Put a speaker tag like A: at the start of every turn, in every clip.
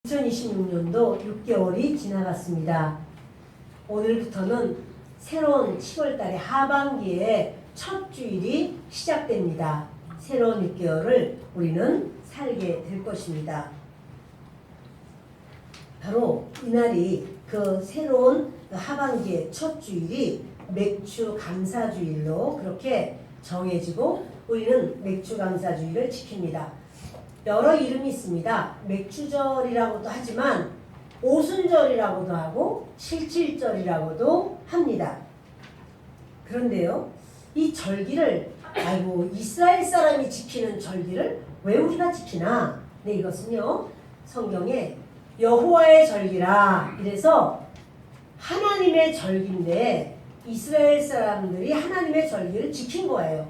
A: 2026년도 6개월이 지나갔습니다. 오늘부터는 새로운 7월달의 하반기의 첫 주일이 시작됩니다. 새로운 6개월을 우리는 살게 될 것입니다. 바로 이날이 그 새로운 하반기의 첫 주일이 맥주 감사주일로 그렇게 정해지고 우리는 맥주 감사주일을 지킵니다. 여러 이름이 있습니다. 맥주절이라고도 하지만 오순절이라고도 하고 칠칠절이라고도 합니다. 그런데요, 이 절기를 이스라엘 사람이 지키는 절기를 왜 우리가 지키나? 네, 이것은요 성경에 여호와의 절기라 이래서 하나님의 절기인데 이스라엘 사람들이 하나님의 절기를 지킨 거예요.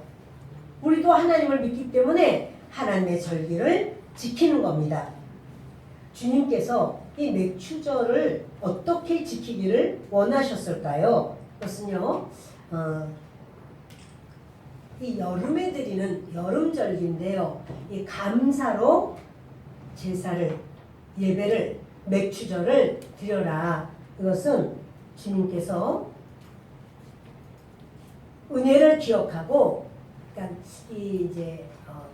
A: 우리도 하나님을 믿기 때문에 하나님의 절기를 지키는 겁니다. 주님께서 이 맥주절을 어떻게 지키기를 원하셨을까요? 그것은요, 이 여름에 드리는 여름절기인데요. 이 감사로 제사를, 예배를, 맥주절을 드려라. 이것은 주님께서 은혜를 기억하고, 그러니까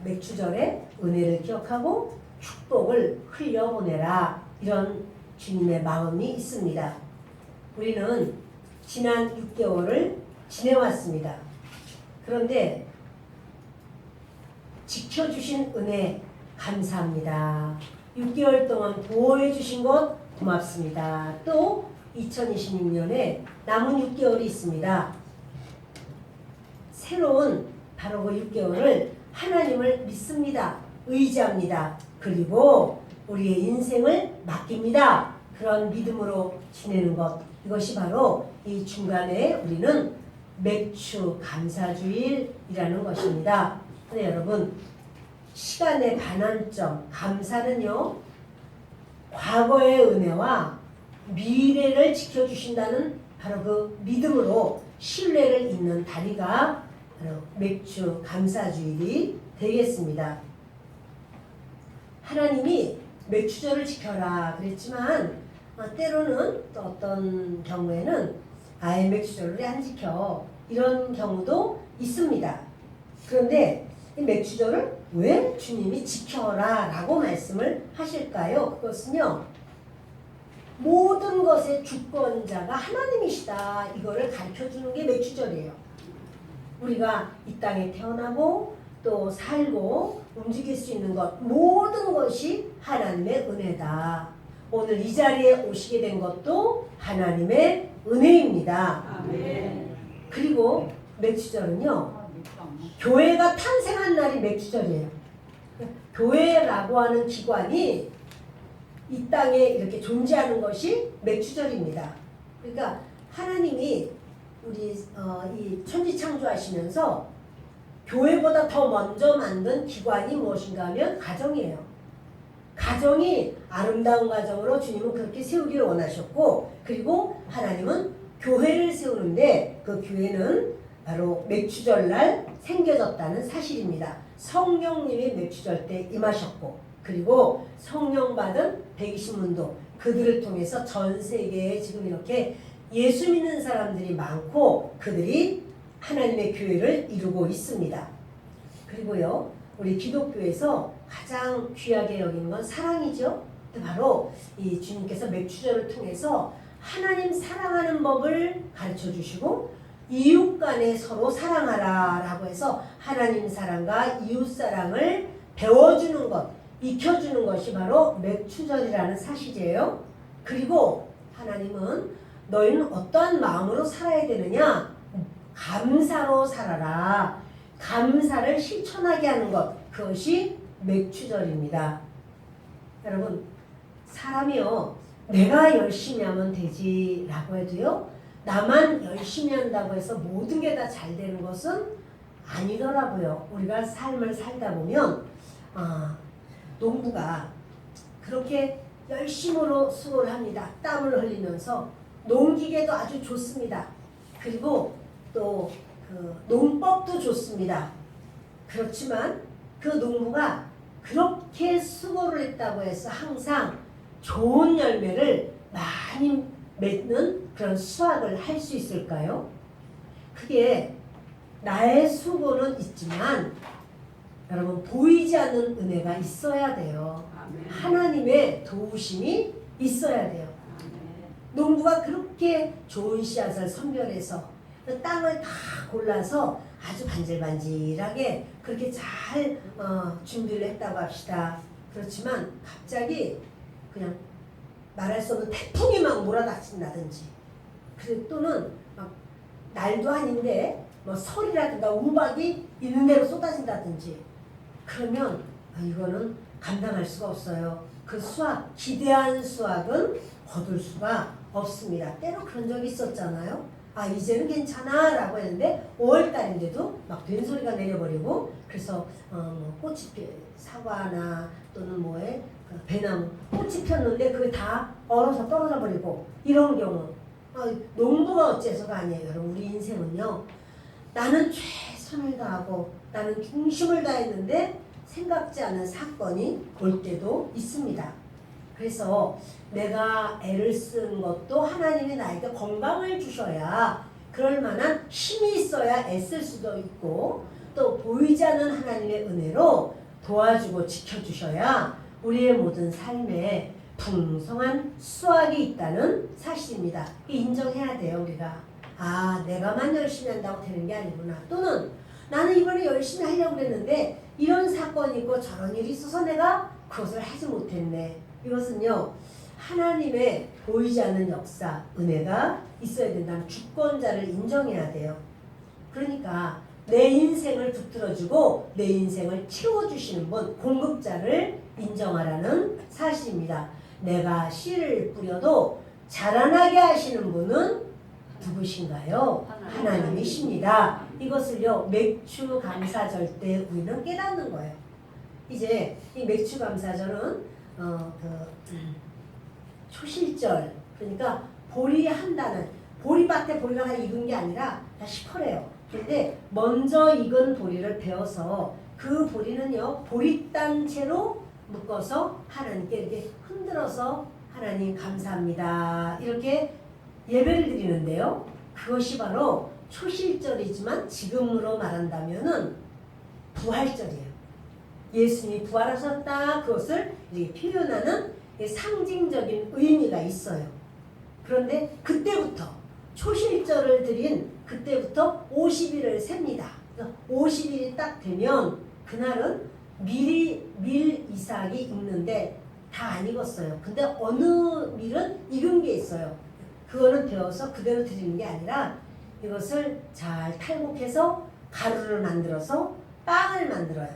A: 맥주절에 은혜를 기억하고 축복을 흘려보내라, 이런 주님의 마음이 있습니다. 우리는 지난 6개월을 지내왔습니다. 그런데 지켜주신 은혜 감사합니다. 6개월 동안 보호해 주신 것 고맙습니다. 또 2026년에 남은 6개월이 있습니다. 새로운 바로 그 6개월을 하나님을 믿습니다. 의지합니다. 그리고 우리의 인생을 맡깁니다. 그런 믿음으로 지내는 것, 이것이 바로 이 중간에 우리는 맥주 감사주일이라는 것입니다. 근데 여러분, 시간의 반환점, 감사는요 과거의 은혜와 미래를 지켜주신다는 바로 그 믿음으로 신뢰를 잇는 다리가 바로 맥주 감사주일이 되겠습니다. 하나님이 맥주절을 지켜라 그랬지만 때로는 또 어떤 경우에는 아예 맥주절을 안 지켜, 이런 경우도 있습니다. 그런데 이 맥주절을 왜 주님이 지켜라 라고 말씀을 하실까요? 그것은요, 모든 것의 주권자가 하나님이시다, 이거를 가르쳐주는 게 맥주절이에요. 우리가 이 땅에 태어나고 또 살고 움직일 수 있는 것, 모든 것이 하나님의 은혜다. 오늘 이 자리에 오시게 된 것도 하나님의 은혜입니다. 아멘. 그리고 맥주절은요, 교회가 탄생한 날이 맥주절이에요. 교회라고 하는 기관이 이 땅에 이렇게 존재하는 것이 맥주절입니다. 그러니까 하나님이 우리 이 천지 창조하시면서 교회보다 더 먼저 만든 기관이 무엇인가 하면 가정이에요. 가정이 아름다운 가정으로 주님은 그렇게 세우기를 원하셨고, 그리고 하나님은 교회를 세우는데 그 교회는 바로 맥주절날 생겨졌다는 사실입니다. 성령님이 맥주절 때 임하셨고, 그리고 성령 받은 120문도 그들을 통해서 전 세계에 지금 이렇게 예수 믿는 사람들이 많고 그들이 하나님의 교회를 이루고 있습니다. 그리고요, 우리 기독교에서 가장 귀하게 여기는 건 사랑이죠. 바로 이 주님께서 맥주절을 통해서 하나님 사랑하는 법을 가르쳐 주시고 이웃 간에 서로 사랑하라 라고 해서 하나님 사랑과 이웃 사랑을 배워주는 것, 익혀주는 것이 바로 맥주절이라는 사실이에요. 그리고 하나님은 너희는 어떠한 마음으로 살아야 되느냐? 감사로 살아라. 감사를 실천하게 하는 것, 그것이 맥주절입니다. 여러분, 사람이요, 내가 열심히 하면 되지 라고 해도요, 나만 열심히 한다고 해서 모든 게 다 잘 되는 것은 아니더라고요. 우리가 삶을 살다 보면 농부가 그렇게 열심으로 수고를 합니다. 땀을 흘리면서 농기계도 아주 좋습니다. 그리고 또 그 농법도 좋습니다. 그렇지만 그 농부가 그렇게 수고를 했다고 해서 항상 좋은 열매를 많이 맺는 그런 수확을 할 수 있을까요? 그게 나의 수고는 있지만 여러분 보이지 않는 은혜가 있어야 돼요.
B: 아멘.
A: 하나님의 도우심이 있어야 돼요. 농부가 그렇게 좋은 씨앗을 선별해서 그 땅을 다 골라서 아주 반질반질하게 그렇게 잘 준비를 했다고 합시다. 그렇지만 갑자기 그냥 말할 수 없는 태풍이 막 몰아닥친다든지 또는 막 날도 아닌데 뭐 설이라든가 우박이 있는 대로 쏟아진다든지 그러면 이거는 감당할 수가 없어요. 그 수확, 기대한 수확은 거둘 수가 없습니다. 때로 그런 적이 있었잖아요. 이제는 괜찮아 라고 했는데 5월달인데도 막 된소리가 내려버리고 그래서 꽃이 사과나 또는 그 배나무 꽃이 폈는데 그게 다 얼어서 떨어져 버리고 이런 경우 농부가 어째서가 아니에요. 여러분 우리 인생은요. 나는 최선을 다하고 나는 중심을 다했는데 생각지 않은 사건이 올 때도 있습니다. 그래서 내가 애를 쓴 것도 하나님이 나에게 건강을 주셔야 그럴 만한 힘이 있어야 애쓸 수도 있고 또 보이지 않는 하나님의 은혜로 도와주고 지켜주셔야 우리의 모든 삶에 풍성한 수확이 있다는 사실입니다. 인정해야 돼요. 우리가 내가만 열심히 한다고 되는 게 아니구나. 또는 나는 이번에 열심히 하려고 그랬는데 이런 사건이 있고 저런 일이 있어서 내가 그것을 하지 못했네. 이것은요. 하나님의 보이지 않는 역사, 은혜가 있어야 된다는 주권자를 인정해야 돼요. 그러니까 내 인생을 붙들어주고 내 인생을 채워주시는 분, 공급자를 인정하라는 사실입니다. 내가 씨를 뿌려도 자라나게 하시는 분은 누구신가요? 하나님이십니다. 이것을요 맥주 감사절 때 우리는 깨닫는 거예요. 이제 이 맥주 감사절은 초실절 그러니까 보리밭에 보리가 다 익은 게 아니라 다 시퍼래요. 근데 먼저 익은 보리를 베어서 그 보리는요 보리딴 채로 묶어서 하나님께 이렇게 흔들어서 하나님 감사합니다 이렇게 예배를 드리는데요. 그것이 바로 초실절이지만 지금으로 말한다면은 부활절이에요. 예수님이 부활하셨다 그것을 이렇게 표현하는 상징적인 의미가 있어요. 그런데 그때부터 초실절을 드린 그때부터 50일을 셉니다. 50일이 딱 되면 그날은 밀 이삭이 익는데 다 안 익었어요. 근데 어느 밀은 익은 게 있어요. 그거는 베어서 그대로 드리는 게 아니라 이것을 잘 탈곡해서 가루를 만들어서 빵을 만들어요.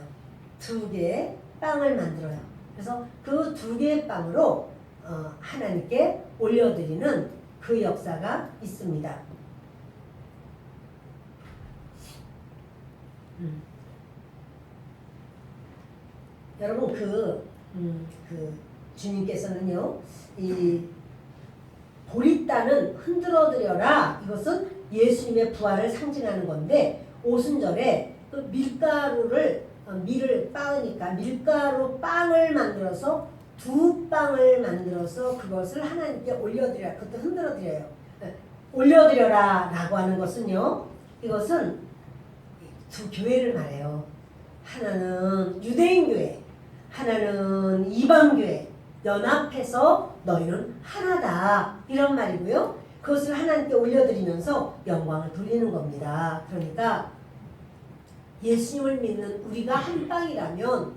A: 2개의 빵을 만들어요. 그래서 그 2개의 빵으로 하나님께 올려드리는 그 역사가 있습니다. 여러분 그 주님께서는요 이 보리단은 흔들어드려라 이것은 예수님의 부활을 상징하는 건데 오순절에 그 밀을 빻으니까 밀가루 빵을 만들어서 2빵을 만들어서 그것을 하나님께 올려드려라. 그것도 흔들어드려요. 올려드려라 라고 하는 것은요 이것은 2 교회를 말해요. 하나는 유대인 교회 하나는 이방 교회 연합해서 너희는 하나다 이런 말이고요. 그것을 하나님께 올려드리면서 영광을 돌리는 겁니다. 그러니까 예수님을 믿는 우리가 한 빵이라면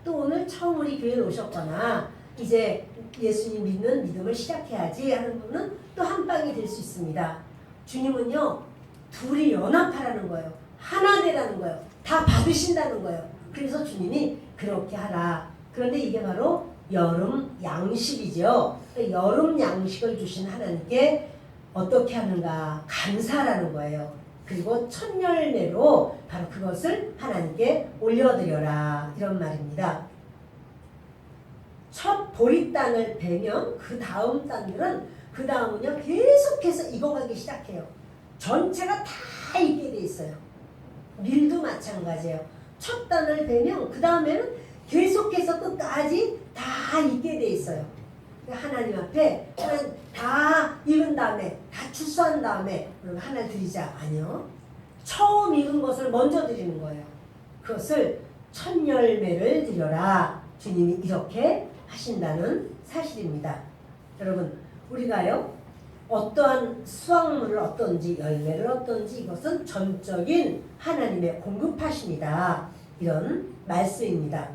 A: 또 오늘 처음 우리 교회에 오셨거나 이제 예수님 믿는 믿음을 시작해야지 하는 분은 또 한 빵이 될 수 있습니다. 주님은요 둘이 연합하라는 거예요. 하나 되라는 거예요. 다 받으신다는 거예요. 그래서 주님이 그렇게 하라. 그런데 이게 바로 여름 양식이죠. 여름 양식을 주신 하나님께 어떻게 하는가 감사라는 거예요. 그리고 첫 열매로 바로 그것을 하나님께 올려드려라 이런 말입니다. 첫 보리단을 베면 그 다음 단들은 그 다음은요 계속해서 익어가기 시작해요. 전체가 다 익게 돼 있어요. 밀도 마찬가지예요. 첫 단을 베면 그 다음에는 계속해서 끝까지 다 익게 돼 있어요. 하나님 앞에 다 익은 다음에 다 추수한 다음에 하나 드리자. 아니요. 처음 익은 것을 먼저 드리는 거예요. 그것을 첫 열매를 드려라. 주님이 이렇게 하신다는 사실입니다. 여러분, 우리가요 어떠한 수확물을 얻든지 열매를 얻든지 이것은 전적인 하나님의 공급하심이다. 이런 말씀입니다.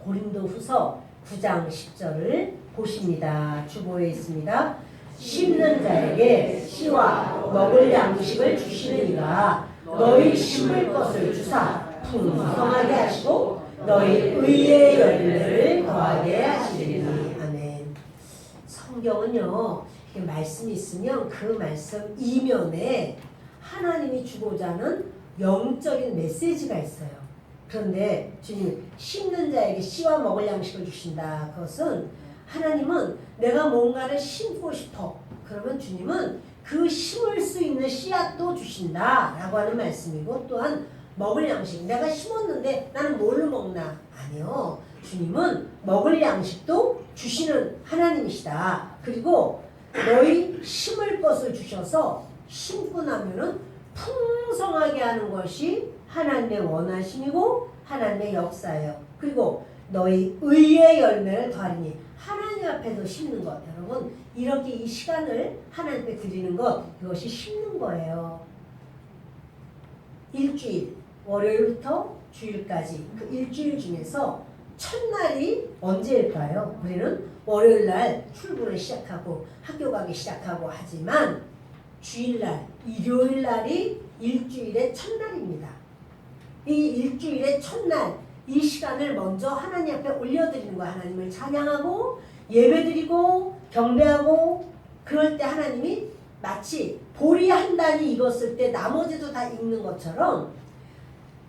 A: 고린도후서 9장 10절을 보십니다. 주보에 있습니다. 심는 자에게 씨와 먹을 양식을 주시는 이가 너희 심을 것을 주사 풍성하게 하시고 너희 의의 열매를 더하게 하시리니. 아멘. 성경은요 이렇게 말씀이 있으면 그 말씀 이면에 하나님이 주고자 하는 영적인 메시지가 있어요. 그런데 주님이 심는 자에게 씨와 먹을 양식을 주신다. 그것은 하나님은 내가 뭔가를 심고 싶어. 그러면 주님은 그 심을 수 있는 씨앗도 주신다 라고 하는 말씀이고, 또한 먹을 양식, 내가 심었는데 나는 뭘 먹나? 아니요. 주님은 먹을 양식도 주시는 하나님이시다. 그리고 너희 심을 것을 주셔서 심고 나면은 풍성하게 하는 것이 하나님의 원하심이고 하나님의 역사예요. 그리고 너희 의의 열매를 더하리니, 하나님 앞에서 심는 것. 여러분, 이렇게 이 시간을 하나님 앞에 드리는 것, 이것이 심는 거예요. 일주일, 월요일부터 주일까지 그 일주일 중에서 첫날이 언제일까요? 우리는 월요일날 출근을 시작하고 학교 가기 시작하고 하지만 주일날, 일요일날이 일주일의 첫날입니다. 이 일주일의 첫날, 이 시간을 먼저 하나님 앞에 올려드리는 거야. 하나님을 찬양하고 예배드리고 경배하고, 그럴 때 하나님이 마치 보리 한 단이 익었을 때 나머지도 다 익는 것처럼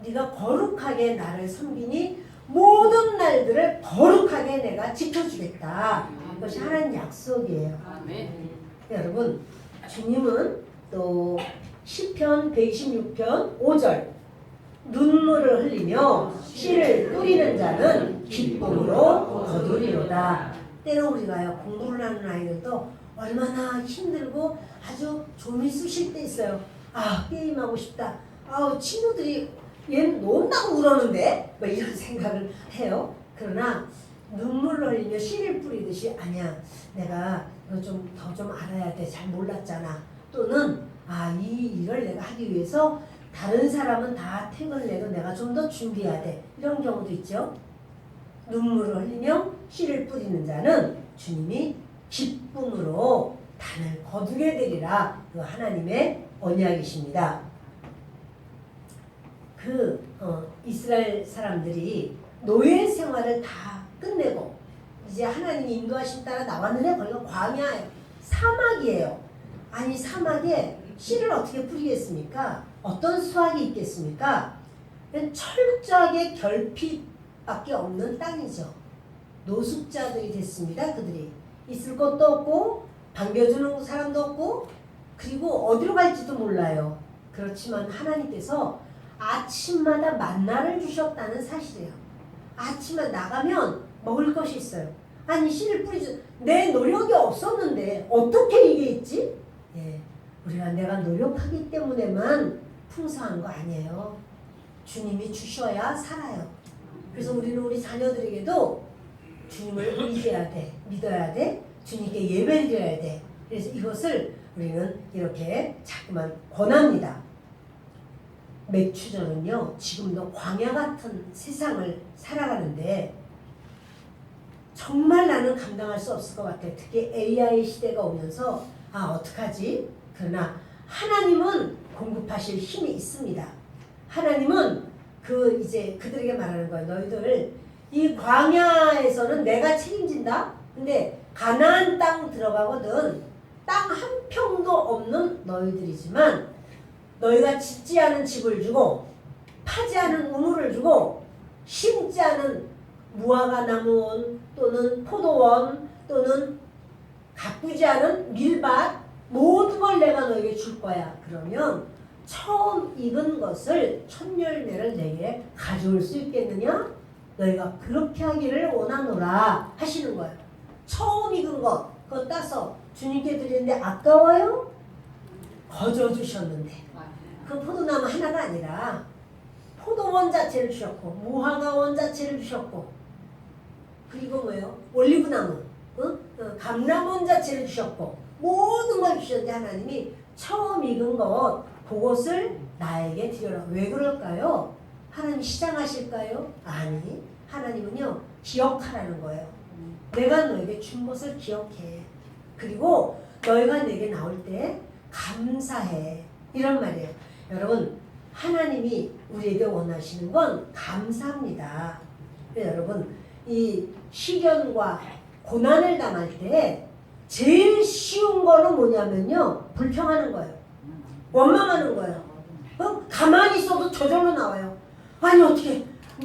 A: 네가 거룩하게 나를 섬기니 모든 날들을 거룩하게 내가 지켜주겠다. 이것이 하나님 약속이에요.
B: 아멘.
A: 여러분, 주님은 또 시편 126편 5절 눈물을 흘리며 씨를 뿌리는 자는 기쁨으로 거두리로다. 때로 우리가요 공부를 하는 아이들도 얼마나 힘들고 아주 좀이 쑤실 때 있어요. 아, 게임하고 싶다. 아우, 친구들이 얘는 논다고 그러는데 뭐 이런 생각을 해요. 그러나 눈물을 흘리며 씨를 뿌리듯이, 아니야, 내가 이거 좀 더 좀 알아야 돼, 잘 몰랐잖아. 또는 이 일을 내가 하기 위해서 다른 사람은 다 퇴근을 내도 내가 좀 더 준비해야 돼. 이런 경우도 있죠. 눈물을 흘리며 씨를 뿌리는 자는 주님이 기쁨으로 단을 거두게 되리라. 그 하나님의 언약이십니다. 이스라엘 사람들이 노예 생활을 다 끝내고 이제 하나님이 인도하신 따라 나왔는데 거기가 광야예요. 사막이에요. 아니, 사막에 씨를 어떻게 뿌리겠습니까? 어떤 수확이 있겠습니까? 철저하게 결핍밖에 없는 땅이죠. 노숙자들이 됐습니다. 그들이 있을 것도 없고 반겨주는 사람도 없고, 그리고 어디로 갈지도 몰라요. 그렇지만 하나님께서 아침마다 만나를 주셨다는 사실이에요. 아침에 나가면 먹을 것이 있어요. 아니, 씨를 뿌리지, 내 노력이 없었는데 어떻게 이게 있지? 예, 우리가 내가 노력하기 때문에만 풍성한 거 아니에요. 주님이 주셔야 살아요. 그래서 우리는 우리 자녀들에게도 주님을 의지해야 돼, 믿어야 돼, 주님께 예배드려야 돼. 그래서 이것을 우리는 이렇게 자꾸만 권합니다. 몇 주 전은요, 지금도 광야 같은 세상을 살아가는데 정말 나는 감당할 수 없을 것 같아. 특히 AI 시대가 오면서 어떡하지? 그러나 하나님은 공급하실 힘이 있습니다. 하나님은 이제 그들에게 말하는 거예요. 너희들 이 광야에서는 내가 책임진다. 근데 가나안 땅 들어가거든. 땅 한 평도 없는 너희들이지만 너희가 짓지 않은 집을 주고 파지 않은 우물을 주고 심지 않은 무화과 나무원 또는 포도원 또는 가꾸지 않은 밀밭, 모든 걸 내가 너에게 줄 거야. 그러면 처음 익은 것을 첫 열매를 내게 가져올 수 있겠느냐? 너희가 그렇게 하기를 원하노라 하시는 거예요. 처음 익은 것 그거 따서 주님께 드리는데 아까워요? 거저 주셨는데 그 포도나무 하나가 아니라 포도원 자체를 주셨고 무화과원 자체를 주셨고 그리고 뭐예요? 올리브나무 감람원 자체를 주셨고 모든 걸 주셨는데 하나님이 처음 익은 것 그것을 나에게 드려라. 왜 그럴까요? 하나님 시장하실까요? 아니 하나님은요 기억하라는 거예요. 내가 너에게 준 것을 기억해. 그리고 너희가 내게 나올 때 감사해. 이런 말이에요. 여러분 하나님이 우리에게 원하시는 건 감사합니다. 여러분 이 시련과 고난을 당할 때 제일 쉬운 거는 뭐냐면요 불평하는 거예요. 원망하는 거예요. 가만히 있어도 저절로 나와요. 아니 어떻게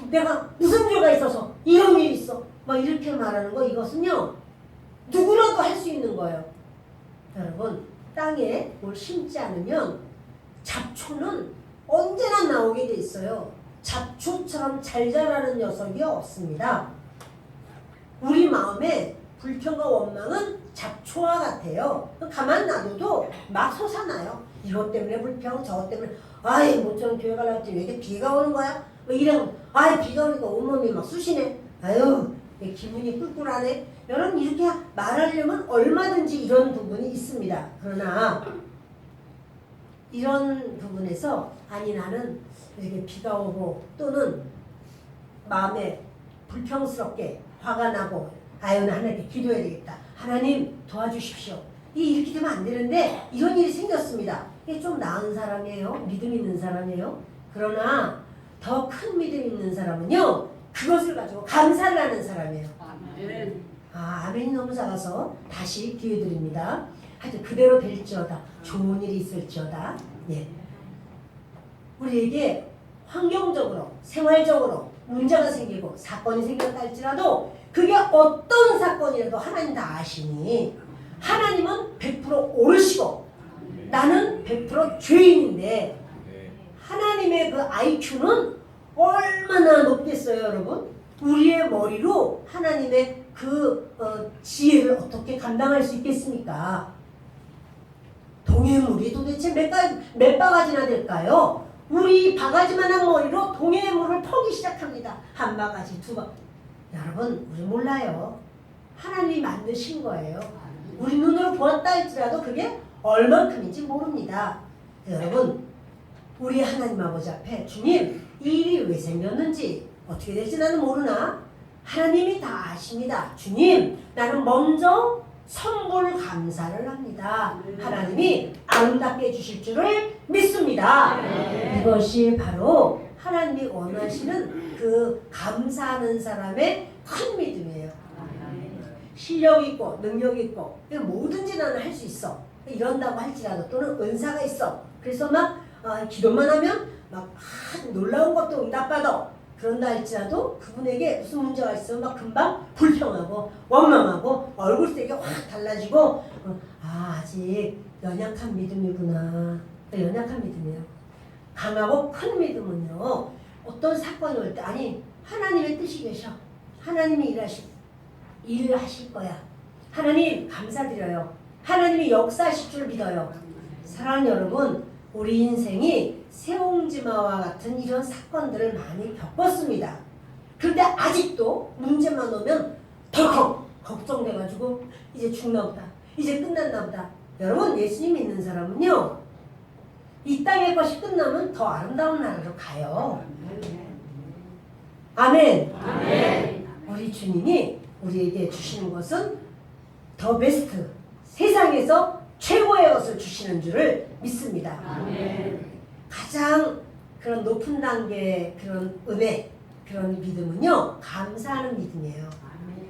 A: 내가 무슨 죄가 있어서 이런 일이 있어 막 이렇게 말하는 거 이것은요 누구라도 할 수 있는 거예요. 여러분 땅에 뭘 심지 않으면 잡초는 언제나 나오게 돼 있어요. 잡초처럼 잘 자라는 녀석이 없습니다. 우리 마음에 불평과 원망은 잡초와 같아요. 가만 놔둬도 막 솟아나요. 이것 때문에 불평, 저것 때문에 아이 모처럼 교회 가려고 왜 이렇게 비가 오는 거야? 뭐 이러면 아이 비가 오니까 온몸이 막 쑤시네. 아유 기분이 꿀꿀하네. 여러분 이렇게 말하려면 얼마든지 이런 부분이 있습니다. 그러나 이런 부분에서 아니 나는 이렇게 비가 오고 또는 마음에 불평스럽게 화가 나고 아유 나 하나님께 기도해야 되겠다. 하나님 도와주십시오. 이렇게 되면 안 되는데 이런 일이 생겼습니다. 이게 좀 나은 사람이에요. 믿음 있는 사람이에요. 그러나 더 큰 믿음 있는 사람은요. 그것을 가지고 감사를 하는 사람이에요. 아멘이 너무 작아서 다시 기회 드립니다. 하여튼 그대로 될지어다. 좋은 일이 있을지어다. 예. 우리에게 환경적으로 생활적으로 문제가 생기고 사건이 생겼다 할지라도 그게 어떤 사건이라도 하나님 다 아시니 하나님은 100% 옳으시고 나는 100% 죄인인데 하나님의 그 IQ는 얼마나 높겠어요 여러분? 우리의 머리로 하나님의 그 지혜를 어떻게 감당할 수 있겠습니까? 동해물이 도대체 몇 바가지나 될까요? 우리 바가지만한 머리로 동해물을 퍼기 시작합니다. 한 바가지, 두 바가지. 여러분 우리 몰라요. 하나님이 만드신 거예요. 우리 눈으로 보았다 할지라도 그게 얼만큼인지 모릅니다. 여러분 우리 하나님 아버지 앞에 주님 이 일이 왜 생겼는지 어떻게 될지 나는 모르나 하나님이 다 아십니다. 주님 나는 먼저 선불 감사를 합니다. 하나님이 아름답게 해주실 줄을 믿습니다. 이것이 바로 하나님이 원하시는 그 감사하는 사람의 큰 믿음이에요. 실력 있고 능력 있고 뭐든지 나는 할 수 있어 이런다고 할지라도 또는 은사가 있어 그래서 막 기도만 하면 막 놀라운 것도 응답받아 그런다 할지라도 그분에게 무슨 문제가 있으면 막 금방 불평하고 원망하고 얼굴색이 확 달라지고 아직 연약한 믿음이구나. 연약한 믿음이에요. 강하고 큰 믿음은요 어떤 사건이 올 때 아니 하나님의 뜻이 계셔. 하나님이 일을 하실 거야. 하나님 감사드려요. 하나님이 역사하실 줄 믿어요. 사랑하는 여러분 우리 인생이 새옹지마와 같은 이런 사건들을 많이 겪었습니다. 그런데 아직도 문제만 오면 덜컥 걱정돼가지고 이제 죽나 보다. 이제 끝났나 보다. 여러분 예수님 믿는 사람은요. 이 땅의 것이 끝나면 더 아름다운 나라로 가요. 아멘. 아멘. 우리 주님이 우리에게 주시는 것은 더 베스트. 세상에서 최고의 것을 주시는 줄을 믿습니다. 아멘. 가장 그런 높은 단계의 그런 은혜, 그런 믿음은요, 감사하는 믿음이에요. 아멘.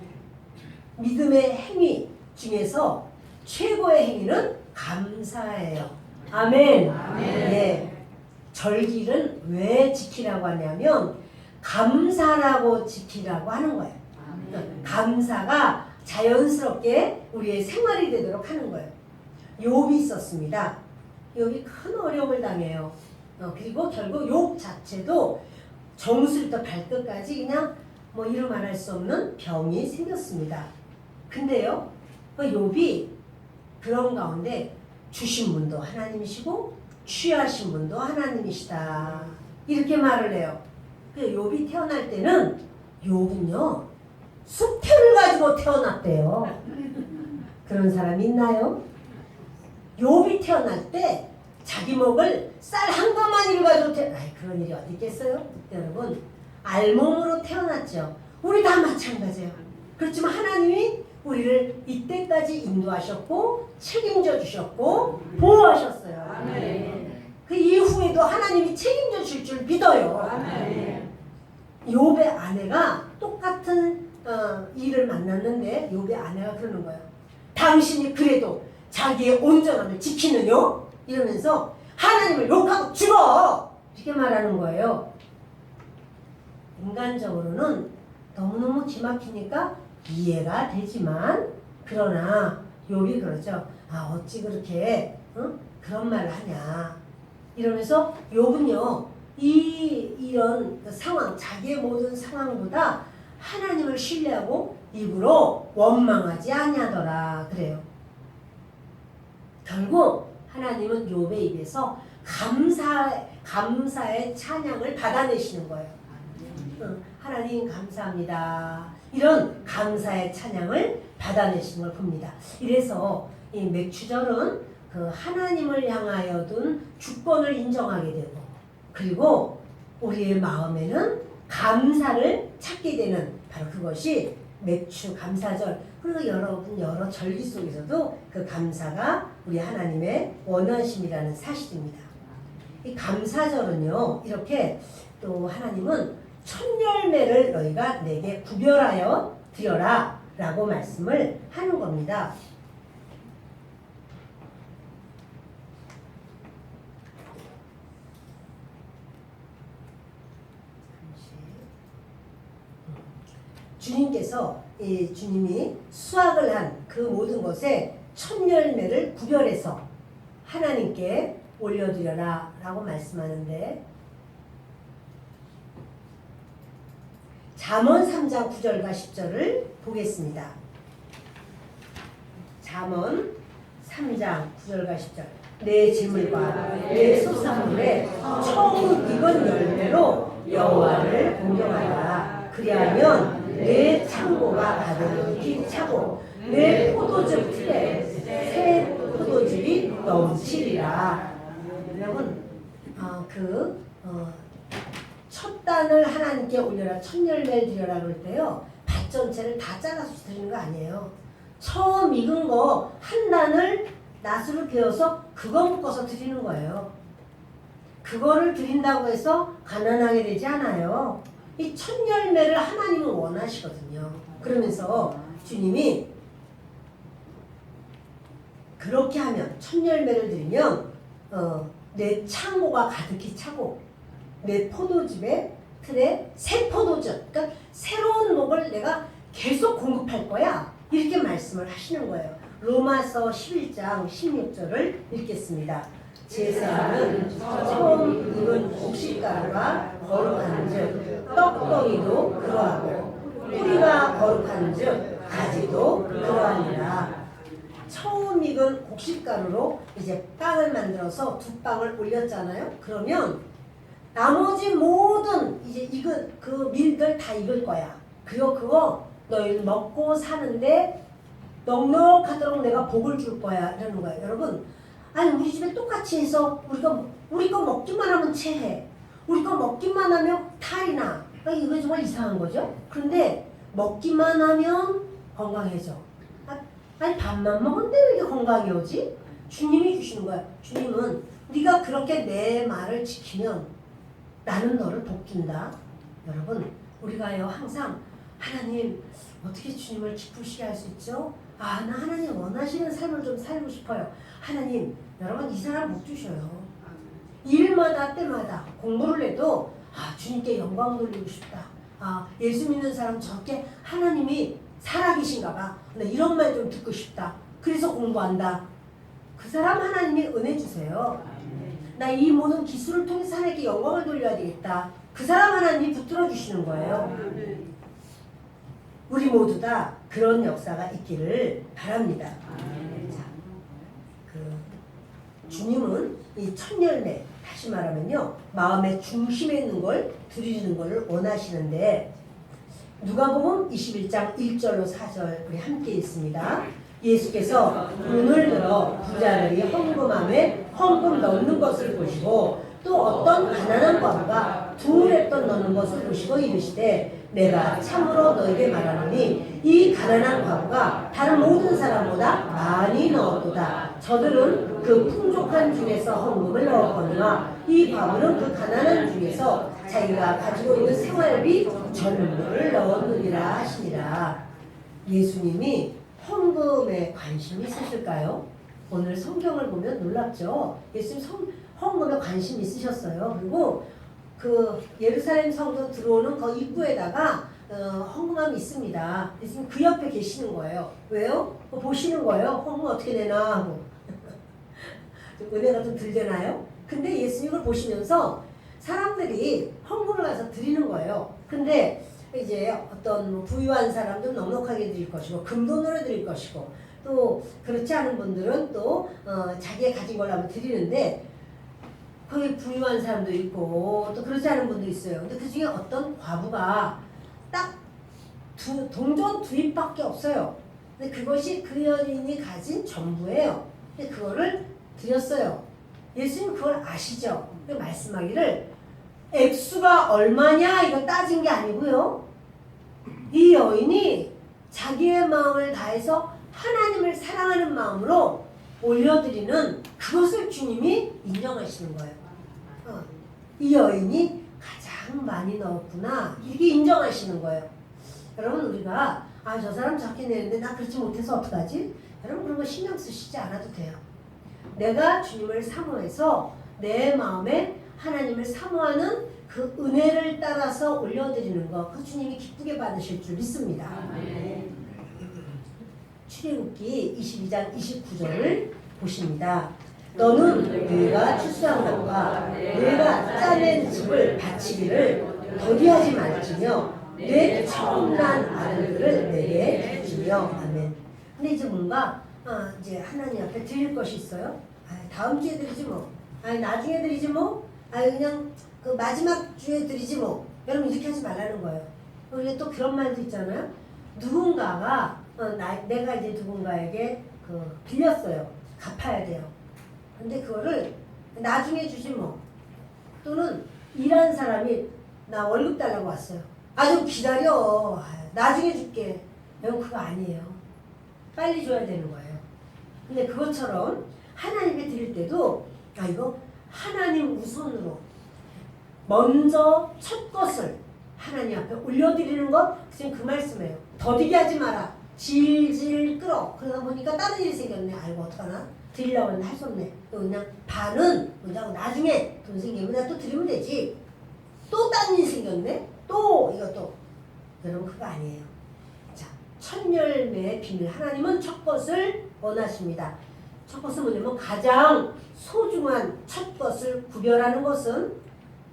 A: 믿음의 행위 중에서 최고의 행위는 감사예요. 아멘. 아멘. 네. 절기는 왜 지키라고 하냐면 감사라고 지키라고 하는 거예요. 아멘. 감사가 자연스럽게 우리의 생활이 되도록 하는 거예요. 욥이 있었습니다. 욥이 큰 어려움을 당해요. 그리고 결국 욥 자체도 정수부터 발끝까지 그냥 뭐 이루 말할 수 없는 병이 생겼습니다. 근데요, 욥이 그런 가운데 주신 분도 하나님이시고 취하신 분도 하나님이시다. 이렇게 말을 해요. 욥이 태어날 때는 욥은요, 수표를 가지고 태어났대요. 그런 사람이 있나요? 욥이 태어날 때 자기 먹을 쌀 한 가마니를 가지고 그런 일이 어디 있겠어요? 여러분, 알몸으로 태어났죠. 우리 다 마찬가지예요. 그렇지만 하나님이 우리를 이때까지 인도하셨고 책임져 주셨고 보호하셨어요. 그 이후에도 하나님이 책임져 줄 줄 믿어요. 욥의 아내가 똑같은 일을 만났는데 욥의 아내가 그러는 거예요. 당신이 그래도 자기의 온전함을 지키느뇨? 이러면서 하나님을 욕하고 죽어! 이렇게 말하는 거예요. 인간적으로는 너무너무 기막히니까 이해가 되지만, 그러나 욥이 그러죠. 어찌 그렇게 그런 말을 하냐 이러면서 욥은요, 이런 상황, 자기의 모든 상황보다 하나님을 신뢰하고 입으로 원망하지 아니하더라 그래요. 결국 하나님은 욥의 입에서 감사의 찬양을 받아내시는 거예요. 하나님 감사합니다. 이런 감사의 찬양을 받아내시는 걸 봅니다. 이래서 이 맥추절은 그 하나님을 향하여 둔 주권을 인정하게 되고, 그리고 우리의 마음에는 감사를 찾게 되는 바로 그것이 맥추 감사절. 그리고 여러분 여러 절기 속에서도 그 감사가 우리 하나님의 원하심이라는 사실입니다. 이 감사절은요, 이렇게 또 하나님은 첫 열매를 너희가 내게 구별하여 드려라 라고 말씀을 하는 겁니다. 주님께서 주님이 수확을 한 그 모든 것에 첫 열매를 구별해서 하나님께 올려드려라 라고 말씀하는데, 잠언 3장 9절과 10절을 보겠습니다. 잠언 3장 9절과 10절. 내 재물과 내 소산물에 처음 익은 열매로 여호와를 공경하라. 그리하면 내 창고가 가득히 차고 내 포도즙 틀에 새 포도즙이 넘치리라. 여러분, 첫 단을 하나님께 올려라, 첫 열매를 드려라 그럴 때요, 밭 전체를 다 잘라서 드리는 거 아니에요. 처음 익은 거 한 단을 낫으로 베어서 그거 묶어서 드리는 거예요. 그거를 드린다고 해서 가난하게 되지 않아요. 이 첫 열매를 하나님은 원하시거든요. 그러면서 주님이 그렇게 하면, 첫 열매를 드리면 내 창고가 가득히 차고 내 포도즙에 틀에 새 포도즙, 그러니까 새로운 목을 내가 계속 공급할 거야, 이렇게 말씀을 하시는 거예요. 로마서 11장 16절을 읽겠습니다. 제사는 처음 익은 곡식가루가 거룩한즉 떡덩이도 그러하고 뿌리가 거룩한즉 가지도 그러하니라. 처음 익은 곡식가루로 이제 빵을 만들어서 두 빵을 올렸잖아요. 그러면 나머지 모든 이제 익은 그 밀들 다 익을 거야. 그거 너희 먹고 사는데 넉넉하도록 내가 복을 줄 거야 이러는 거예요. 여러분, 아니 우리 집에 똑같이 해서 우리 거 먹기만 하면 체해, 우리 거 먹기만 하면 탈이 나. 이거 정말 이상한 거죠. 그런데 먹기만 하면 건강해져. 아니 밥만 먹은데 왜 이렇게 건강이 오지? 주님이 주시는 거야. 주님은 네가 그렇게 내 말을 지키면 나는 너를 복준다. 여러분, 우리가요 항상 하나님 어떻게 주님을 기쁘시게 할 수 있죠? 나 하나님 원하시는 삶을 좀 살고 싶어요. 하나님, 여러분 이 사람 못 주셔요. 일마다 때마다 공부를 해도 주님께 영광 돌리고 싶다. 예수 믿는 사람 저렇게 하나님이 살아계신가 봐. 나 이런 말 좀 듣고 싶다. 그래서 공부한다. 그 사람 하나님이 은혜 주세요. 나 이 모든 기술을 통해서 하나님께 영광을 돌려야 되겠다. 그 사람 하나님이 붙들어 주시는 거예요. 우리 모두 다 그런 역사가 있기를 바랍니다. 자, 주님은 이 첫 열매, 다시 말하면요, 마음의 중심에 있는 걸 드리는 것을 원하시는데, 누가복음 21장 1절로 4절 우리 함께 읽습니다. 예수께서 눈을 들어 부자들이 헌금함에 헌금 넣는 것을 보시고 또 어떤 가난한 과부가 두 랩돈 넣는 것을 보시고 이르시되 내가 참으로 너에게 말하노니 이 가난한 과부가 다른 모든 사람보다 많이 넣었도다. 저들은 그 풍족한 중에서 헌금을 넣었거니와 이 과부는 그 가난한 중에서 자기가 가지고 있는 생활비 전부를 넣었느니라 하시니라. 예수님이 헌금에 관심이 있으실까요? 오늘 성경을 보면 놀랍죠. 예수님 헌금에 관심이 있으셨어요. 그리고 그 예루살렘 성도 들어오는 그 입구에다가 헌금함이 있습니다. 예수님 그 옆에 계시는 거예요. 왜요? 보시는 거예요. 헌금 어떻게 내나 하고. 은혜가 좀 덜 되나요? 근데 예수님을 보시면서 사람들이 헌금을 가서 드리는 거예요. 근데 이제 어떤 부유한 사람들은 넉넉하게 드릴 것이고 금돈으로 드릴 것이고 또 그렇지 않은 분들은 또 자기가 가진 걸로 하면 드리는데 거기 부유한 사람도 있고 또 그렇지 않은 분도 있어요. 근데 그 중에 어떤 과부가 딱 동전 두 입밖에 없어요. 근데 그것이 그 여인이 가진 전부예요. 근데 그거를 드렸어요. 예수님 그걸 아시죠? 말씀하기를 액수가 얼마냐 이거 따진 게 아니고요. 이 여인이 자기의 마음을 다해서 하나님을 사랑하는 마음으로 올려드리는 그것을 주님이 인정하시는 거예요. 이 여인이 가장 많이 넣었구나 이렇게 인정하시는 거예요. 여러분 우리가 저 사람 적게 내는데 나 그렇지 못해서 어떡하지? 여러분 그런 거 신경 쓰시지 않아도 돼요. 내가 주님을 사모해서 내 마음에 하나님을 사모하는 그 은혜를 따라서 올려드리는 것, 그 주님이 기쁘게 받으실 줄 믿습니다. 출애굽기 22장 29절을 보십니다. 너는 네가 출수한 것과 네가 짜낸 집을 바치기를 더디하지 말지며 내 처음 난 아들들을 내게 주며 아멘. 근데 이제 뭔가 이제 하나님 앞에 드릴 것이 있어요. 다음 주에 드리지 뭐. 나중에 드리지 뭐. 그냥 그 마지막 주에 드리지 뭐. 여러분 이렇게 하지 말라는 거예요. 우리 또 그런 말도 있잖아요. 누군가가 내가 이제 누군가에게 빌렸어요. 갚아야 돼요. 근데 그거를 나중에 주지 뭐. 또는 일한 사람이 나 월급 달라고 왔어요. 좀 기다려. 나중에 줄게. 여러분 그거 아니에요. 빨리 줘야 되는 거예요. 근데 그것처럼 하나님께 드릴 때도 이거 하나님 우선으로 먼저 첫 것을 하나님 앞에 올려드리는 것, 지금 그 말씀이에요. 더디게 하지 마라. 질질 끌어. 그러다 보니까 다른 일이 생겼네. 아이고 어떡하나. 드리려고 했는데 할 수 없네. 그냥 반은 먼저 하고 나중에 돈 생기면 내가 또 드리면 되지. 또 다른 일이 생겼네. 또 이것도. 여러분 그거 아니에요. 자, 첫 열매의 비밀. 하나님은 첫 것을 원하십니다. 첫 것은 뭐냐면 가장 소중한 첫 것을 구별하는 것은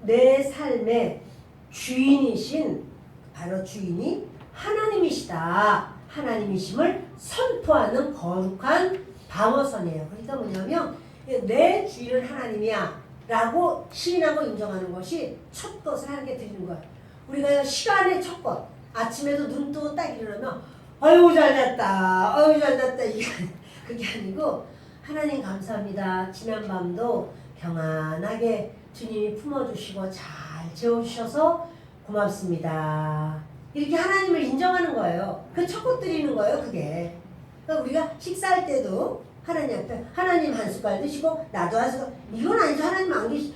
A: 내 삶의 주인이신 바로 주인이 하나님이시다. 하나님이심을 선포하는 거룩한 방어선이에요. 그러니까 뭐냐면 내 주인은 하나님이야 라고 시인하고 인정하는 것이 첫 것을 하나님께 드리는 거예요. 우리가 시간의 첫 것, 아침에도 눈 뜨고 딱 일어나면 아유 잘 잤다, 아유 잘 잤다 이게 그게 아니고 하나님 감사합니다. 지난 밤도 평안하게 주님이 품어주시고 잘 재워주셔서 고맙습니다. 이렇게 하나님을 인정하는 거예요. 그 첫 것 드리는 거예요. 그게. 그러니까 우리가 식사할 때도 하나님 앞에 하나님 한 숟갈 드시고 나도 한 숟갈. 이건 아니죠. 하나님 안 계시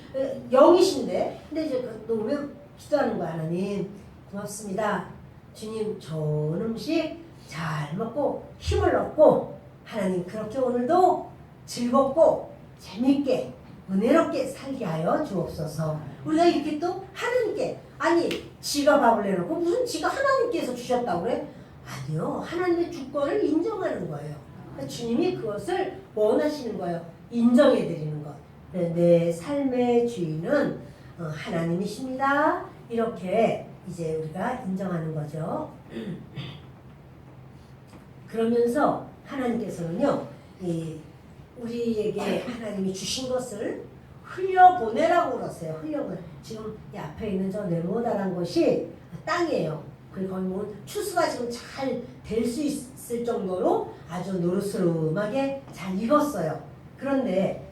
A: 영이신데. 근데 이제 너 왜 기도하는 거야 하나님. 고맙습니다. 주님 좋은 음식 잘 먹고 힘을 얻고 하나님 그렇게 오늘도 즐겁고 재밌게 은혜롭게 살게 하여 주옵소서. 우리가 이렇게 또 하나님께 지가 밥을 내놓고 무슨 지가 하나님께서 주셨다고 그래? 아니요. 하나님의 주권을 인정하는 거예요. 그러니까 주님이 그것을 원하시는 거예요. 인정해 드리는 것. 내 삶의 주인은 하나님이십니다. 이렇게 이제 우리가 인정하는 거죠. 그러면서 하나님께서는요, 우리에게 하나님이 주신 것을 흘려보내라고 그러세요. 흘려보내. 지금 이 앞에 있는 저 네모다란 것이 땅이에요. 그리고 거기 보면 추수가 지금 잘 될 수 있을 정도로 아주 노르스름하게 잘 익었어요. 그런데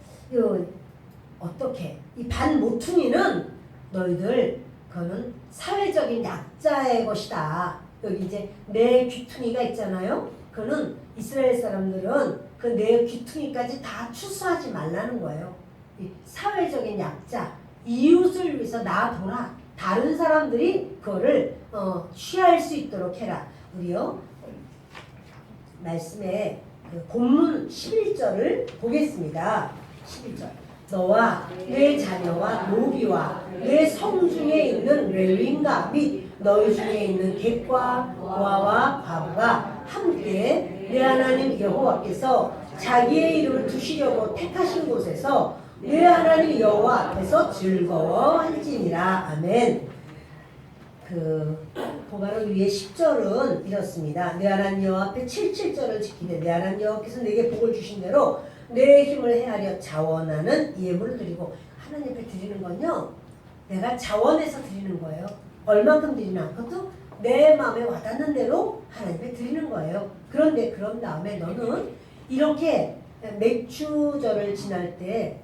A: 어떻게 이 반 모퉁이는 너희들 그거는 사회적인 약자의 것이다. 여기 이제 내 귀퉁이가 있잖아요. 그거는 이스라엘 사람들은 그 내 귀퉁이까지 다 추수하지 말라는 거예요. 이 사회적인 약자, 이웃을 위해서 놔둬라. 다른 사람들이 그거를 취할 수 있도록 해라. 우리요 말씀에 그 본문 11절을 보겠습니다. 11절. 너와 내 자녀와 노비와 내 성중에 있는 레위인과 및 너희 중에 있는 객과 고아와 과부가 함께 내 하나님 여호와께서 자기의 이름을 두시려고 택하신 곳에서 내 하나님 여호와 앞에서 즐거워할지니라. 아멘. 바로 위에 10절은 이렇습니다. 내 하나님 여호와 앞에 7절을 지키되 내 하나님 여호와께서 내게 복을 주신 대로 내 힘을 헤아려 자원하는 예물을 드리고, 하나님 앞에 드리는 건요, 내가 자원해서 드리는 거예요. 얼만큼 드리나 그것도 내 마음에 와닿는 대로 하나님께 드리는 거예요. 그런데 그런 다음에 너는 이렇게 맥주절을 지날 때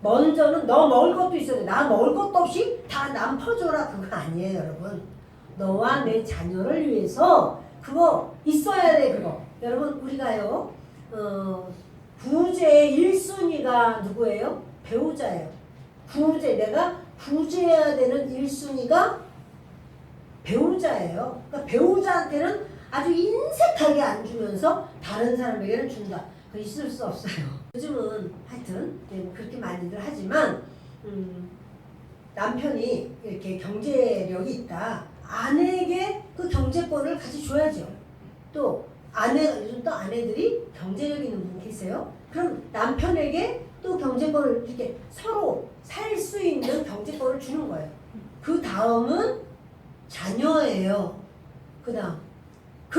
A: 먼저는 너 먹을 것도 있어야 돼. 나 먹을 것도 없이 다 남 퍼줘라. 그거 아니에요, 여러분. 너와 내 자녀를 위해서 그거 있어야 돼. 그거 여러분, 우리가요 구제의 1순위가 누구예요? 배우자예요. 내가 구제해야 되는 1순위가 배우자예요. 그러니까 배우자한테는 아주 인색하게 안 주면서 다른 사람에게는 준다. 그거 있을 수 없어요. 요즘은 하여튼 그렇게 많이들 하지만 남편이 이렇게 경제력이 있다. 아내에게 그 경제권을 같이 줘야죠. 또 요즘 또 아내들이 경제력 있는 분 계세요. 그럼 남편에게 또 경제권을 이렇게 서로 살 수 있는 경제권을 주는 거예요. 그 다음은 자녀예요. 그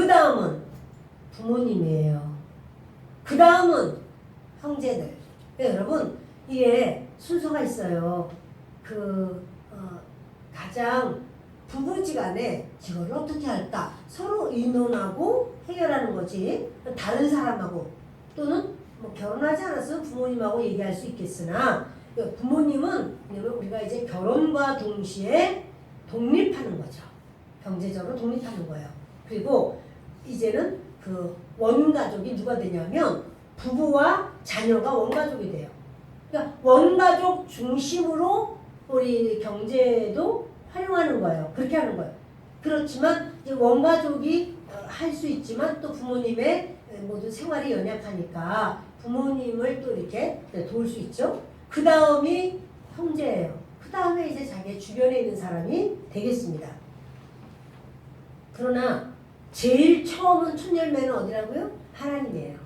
A: 다음은 부모님이에요. 그 다음은 형제들. 네, 여러분, 이게 순서가 있어요. 가장 부부지간에 이걸 어떻게 할까 서로 의논하고 해결하는 거지. 다른 사람하고 또는 뭐 결혼하지 않았으면 부모님하고 얘기할 수 있겠으나, 부모님은 우리가 이제 결혼과 동시에 독립하는 거죠. 경제적으로 독립하는 거예요. 그리고 이제는 그 원가족이 누가 되냐면 부부와 자녀가 원가족이 돼요. 그러니까 원가족 중심으로 우리 경제도 활용하는 거예요. 그렇게 하는 거예요. 그렇지만 이제 원가족이 할 수 있지만 또 부모님의 모든 생활이 연약하니까 부모님을 또 이렇게 도울 수 있죠. 그 다음이 형제예요. 그 다음에 이제 자기 주변에 있는 사람이 되겠습니다. 그러나 제일 처음은 첫 열매는 어디라고요? 하나님이에요.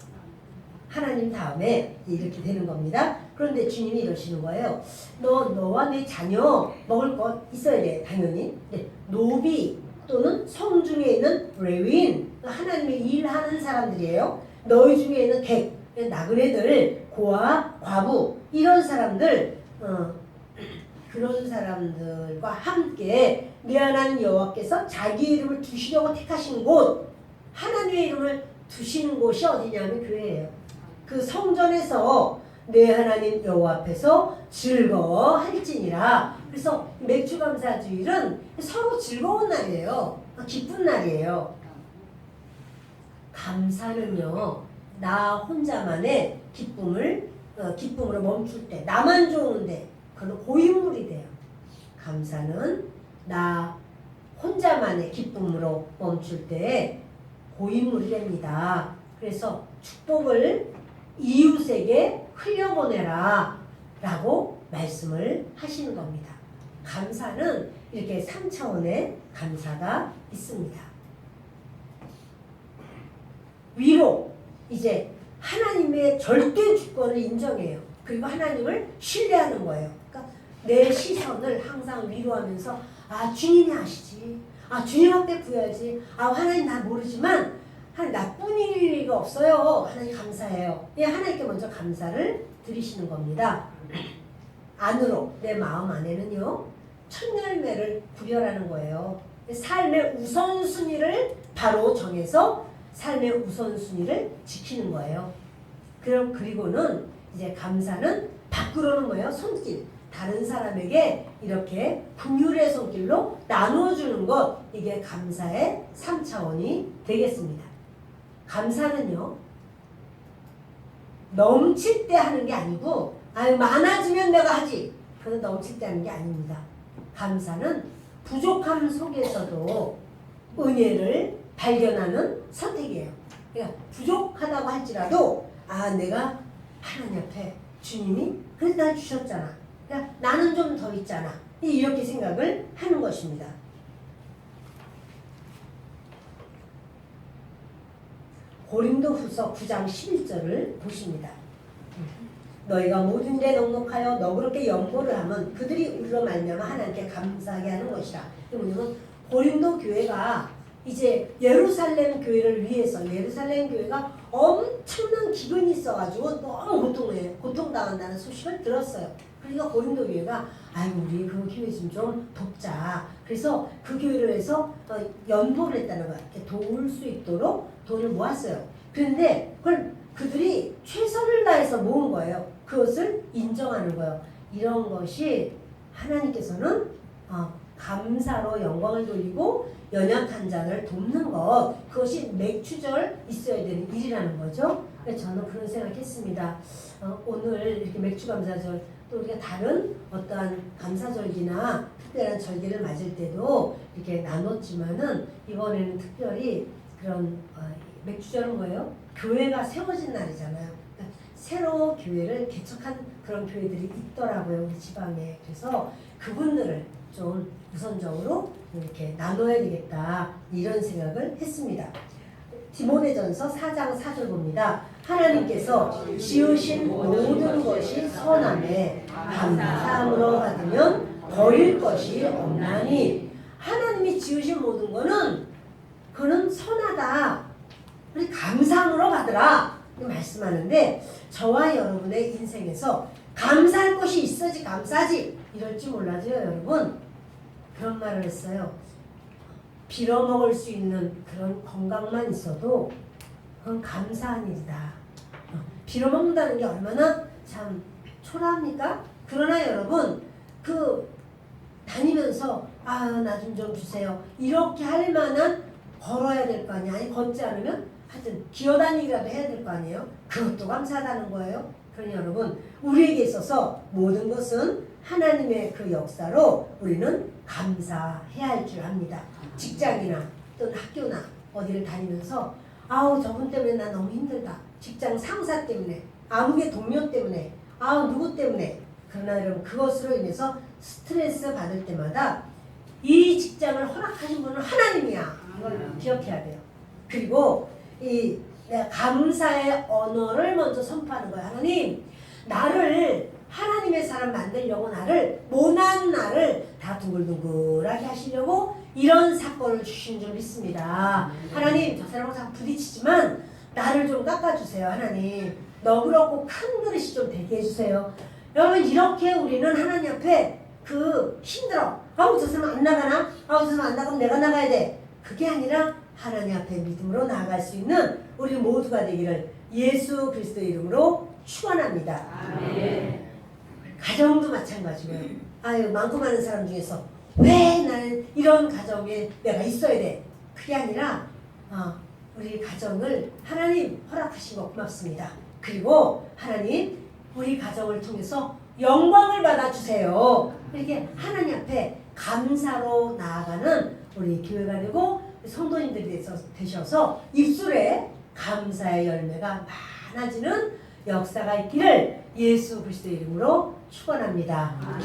A: 하나님 다음에 이렇게 되는 겁니다. 그런데 주님이 이러시는 거예요. 너와 내 자녀 먹을 것 있어야 돼, 당연히. 네, 노비 또는 성중에 있는 레위인, 하나님의 일하는 사람들이에요. 너희 중에 있는 객, 나그네들, 고아, 과부, 이런 사람들, 그런 사람들과 함께 내 하나님 여호와께서 자기 이름을 두시려고 택하신 곳, 하나님의 이름을 두시는 곳이 어디냐면 교회예요. 그 성전에서 내 하나님 여호와 앞에서 즐거워할지니라. 그래서 맥주감사주일은 서로 즐거운 날이에요. 기쁜 날이에요. 감사는요, 나 혼자만의 기쁨으로 멈출 때, 나만 좋은데 그건 고인물이 돼요. 감사는 나 혼자만의 기쁨으로 멈출 때 고인물이 됩니다. 그래서 축복을 이웃에게 흘려보내라 라고 말씀을 하시는 겁니다. 감사는 이렇게 3차원의 감사가 있습니다. 위로, 이제 하나님의 절대 주권을 인정해요. 그리고 하나님을 신뢰하는 거예요. 그러니까 내 시선을 항상 위로하면서 주님이 아시지. 주님 앞에 구해야지. 하나님 나 모르지만 나쁜 일이 없어요. 하나님 감사해요. 예, 하나님께 먼저 감사를 드리시는 겁니다. 안으로 내 마음 안에는요 첫 열매를 구별하는 거예요. 삶의 우선순위를 바로 정해서 삶의 우선순위를 지키는 거예요. 그리고는 이제 감사는 밖으로는 뭐예요? 손길. 다른 사람에게 이렇게 긍휼의 손길로 나눠주는 것, 이게 감사의 3차원이 되겠습니다. 감사는요 넘칠 때 하는 게 아니고 많아지면 내가 하지, 그건 넘칠 때 하는 게 아닙니다. 감사는 부족함 속에서도 은혜를 발견하는 선택이에요. 그러니까 부족하다고 할지라도 내가 하나님 앞에 주님이 그래도 날 주셨잖아, 그러니까 나는 좀 더 있잖아, 이렇게 생각을 하는 것입니다. 고린도후서 9장 11절을 보십니다. 너희가 모든 일에 넉넉하여 너그럽게 연보를 하면 그들이 우리로 말미암아 하나님께 감사하게 하는 것이라. 이 뭐냐면 고린도 교회가 이제 예루살렘 교회를 위해서, 예루살렘 교회가 엄청난 기근이 있어가지고 너무 고통당한다는 소식을 들었어요. 그러니까 고린도 교회가 우리 그 교회 좀 돕자. 그래서 그 교회를 해서 연보를 했다는 거야. 이렇게 도울 수 있도록 돈을 모았어요. 그런데 그걸 그들이 최선을 다해서 모은 거예요. 그것을 인정하는 거예요. 이런 것이 하나님께서는 감사로 영광을 돌리고 연약한 자를 돕는 것, 그것이 맥추절 있어야 되는 일이라는 거죠. 그래서 저는 그런 생각했습니다. 오늘 이렇게 맥추감사절, 또 우리가 다른 어떠한 감사절기나 특별한 절기를 맞을 때도 이렇게 나눴지만은 이번에는 특별히 그런 맥추절은 뭐예요? 교회가 세워진 날이잖아요. 그러니까 새로 교회를 개척한 그런 교회들이 있더라고요, 우리 지방에. 그래서 그분들을 좀 우선적으로 이렇게 나눠야 되겠다, 이런 생각을 했습니다. 디모데전서 4장 4절 봅니다. 하나님께서 지으신 모든 것이 선함에 감사함으로 받으면 버릴 것이 없나니. 하나님이 지으신 모든 거는 그는 선하다, 우리 감사함으로 받으라, 말씀하는데 저와 여러분의 인생에서 감사할 것이 있어야지 감사하지, 이럴지 몰라도요 여러분, 그런 말을 했어요. 빌어먹을 수 있는 그런 건강만 있어도 그건 감사한 일이다. 빌어먹는다는 게 얼마나 참 초라합니까? 그러나 여러분, 다니면서 나 좀 주세요, 이렇게 할 만한 걸어야 될 거 아니야. 아니 걷지 않으면 하여튼 기어다니기라도 해야 될 거 아니에요. 그것도 감사하다는 거예요. 그러니 여러분, 우리에게 있어서 모든 것은 하나님의 그 역사로 우리는 감사해야 할 줄 압니다. 직장이나 또는 학교나 어디를 다니면서 저분 때문에 나 너무 힘들다, 직장 상사 때문에, 아무개 동료 때문에, 누구 때문에. 그러나 여러분, 그것으로 인해서 스트레스 받을 때마다 이 직장을 허락하신 분은 하나님이야, 이걸 기억해야 돼요. 그리고 내가 감사의 언어를 먼저 선포하는 거야. 하나님, 나를 하나님의 사람 만들려고, 모난 나를 다 둥글둥글하게 하시려고 이런 사건을 주신 줄 믿습니다. 하나님, 저 사람하고 자꾸 부딪히지만 나를 좀 깎아주세요. 하나님, 너그럽고 큰 그릇이 좀 되게 해주세요. 여러분, 이렇게 우리는 하나님 앞에 힘들어, 저 사람 안 나가나? 저 사람 안 나가면 내가 나가야 돼. 그게 아니라 하나님 앞에 믿음으로 나아갈 수 있는 우리 모두가 되기를 예수 그리스도의 이름으로 축원합니다. 아멘. 가정도 마찬가지고요. 많고 많은 사람 중에서 왜 나는 이런 가정에 내가 있어야 돼? 그게 아니라 우리 가정을 하나님 허락하신 거 고맙습니다. 그리고 하나님, 우리 가정을 통해서 영광을 받아주세요. 이렇게 하나님 앞에 감사로 나아가는 우리 교회가 되고 성도님들이 되셔서 입술에 감사의 열매가 많아지는 역사가 있기를 예수 그리스도의 이름으로 축원합니다.